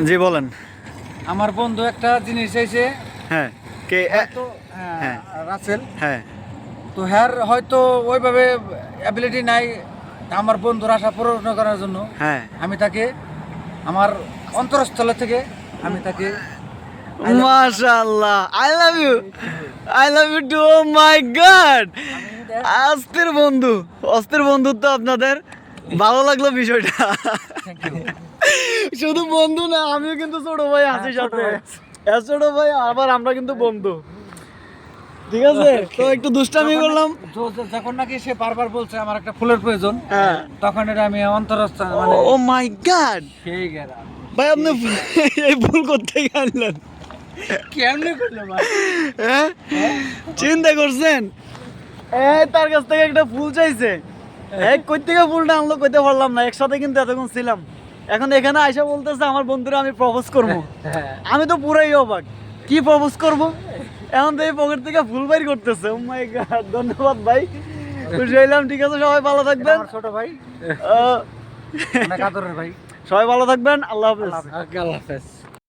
জি বলেন। আমার বন্ধু একটা জিনিস চাইছে। হ্যাঁ কে হয়তো হ্যাঁ রাসেল। হ্যাঁ তো হ্যার হয়তো ওইভাবে অ্যাবিলিটি নাই আমার বন্ধুর আশা পূরণ করার জন্য। হ্যাঁ আমি তাকে আমার অন্তরস্থল থেকে আমি তাকে I love you মাশাআল্লাহ I love you too oh my god অস্থির বন্ধু অস্থির বন্ধুত্ব আপনাদের ভালো লাগলো বিষয়টা Thank you. শুধু বন্ধু না আমিও কিন্তু ছোট ভাই আছি ছোট সাথে ভাই ছোট ভাই আবার আমরা কিন্তু বন্ধু ঠিক আছে তো একটু দুষ্টামি করলাম যখন নাকি সে বারবার বলছে আমার একটা ফুলের প্রয়োজন, হ্যাঁ তখন এটা আমি অন্তরস্থ মানে ও মাই গড সেই গেরা ভাই আপনি এই ভুল করতে গেলেন কেমনে করলো ভাই? হ্যাঁ চিন্তা করছেন এই তার কাছ থেকে একটা ফুল চাইছে এক কই থেকে ফুলটা আনলো কইতে পারলাম না একসাথে কিন্তু এতক্ষণ ছিলাম এখন এখানে আইসা বলতেছে আমার বন্ধুরা আমি প্রপোজ করব আমি তো পুরাই অবাক কি প্রপোজ করব এখন তো এই পকেট থেকে ফুল বাইর করতেছে ও মাই গড ধন্যবাদ ভাই খুশি হইলাম ঠিক আছে সবাই ভালো থাকবেন আমার ছোট ভাই, আহ, অনেক আদরের ভাই। সবাই ভালো থাকবেন আল্লাহ হাফেজ আল্লাহ হাফেজ।